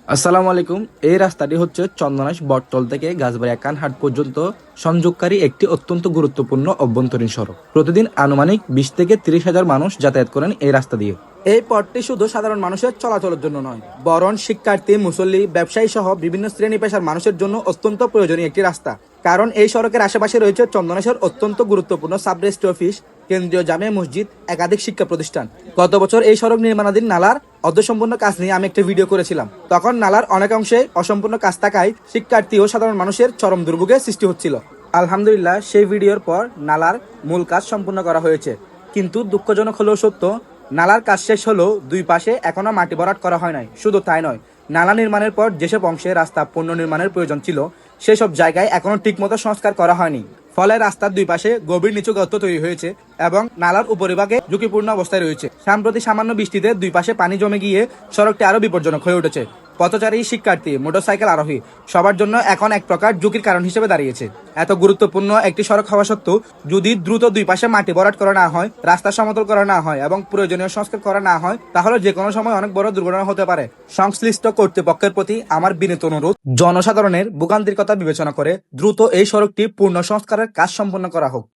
আসসালামু আলাইকুম। এই রাস্তাটি হচ্ছে চন্দনাইশ বটতল থেকে গাছবাড়িয়া কানহাট পর্যন্ত সংযোগকারী একটি অত্যন্ত গুরুত্বপূর্ণ অভ্যন্তরীণ সড়ক। প্রতিদিন আনুমানিক 20 থেকে 30 হাজার মানুষ যাতায়াত করেন এই রাস্তা দিয়ে। এই পথটি শুধু সাধারণ মানুষের চলাচলের জন্য নয়, বরং শিক্ষার্থী, মুসল্লি, ব্যবসায়ী সহ বিভিন্ন শ্রেণী পেশার মানুষের জন্য অত্যন্ত প্রয়োজনীয় একটি রাস্তা। কারণ এই সড়কের আশেপাশে রয়েছে চন্দনাইশের অত্যন্ত গুরুত্বপূর্ণ সাব রেজিস্ট্রি অফিস, কেন্দ্রীয় জামে মসজিদ, একাধিক শিক্ষা প্রতিষ্ঠান। গত বছর এই সড়ক নির্মাণাধীন নালার অর্ধসম্পূর্ণ কাজ নিয়ে আমি একটা ভিডিও করেছিলাম। তখন নালার অনেক অংশে অসম্পূর্ণ কাজ থাকায় শিক্ষার্থী ও সাধারণ মানুষের চরম দুর্ভোগের সৃষ্টি হচ্ছিল। আলহামদুলিল্লাহ, সেই ভিডিওর পর নালার মূল কাজ সম্পূর্ণ করা হয়েছে। কিন্তু দুঃখজনক হলেও সত্য, নালার কাজ শেষ হলেও দুই পাশে এখনো মাটি ভরাট করা হয় নাই। শুধু তাই নয়, নালা নির্মাণের পর যেসব অংশে রাস্তা পুনর্নির্মাণের প্রয়োজন ছিল সেসব জায়গায় এখনো ঠিকমতো সংস্কার করা হয়নি। ফলে রাস্তার দুই পাশে গভীর নিচু গর্ত তৈরি হয়েছে এবং নালার উপরিভাগে ঝুঁকিপূর্ণ অবস্থায় রয়েছে। সাম্প্রতিক সামান্য বৃষ্টিতে দুই পাশে পানি জমে গিয়ে সড়কটি আরো বিপজ্জনক হয়ে উঠেছে। পথচারী, শিক্ষার্থী, মোটরসাইকেল আরোহী সবার জন্য এখন এক প্রকার ঝুঁকির কারণ হিসেবে দাঁড়িয়েছে। এত গুরুত্বপূর্ণ একটি সড়ক হওয়া সত্ত্বেও যদি দ্রুত দুই পাশে মাটি ভরাট করা না হয়, রাস্তা সমতল করা না হয় এবং প্রয়োজনীয় সংস্কার করা না হয়, তাহলে যে কোনো সময় অনেক বড় দুর্ঘটনা হতে পারে। সংশ্লিষ্ট কর্তৃপক্ষের প্রতি আমার বিনীত অনুরোধ, জনসাধারণের ভোগান্তির কথা বিবেচনা করে দ্রুত এই সড়কটি পূর্ণ সংস্কারের কাজ সম্পন্ন করা হোক।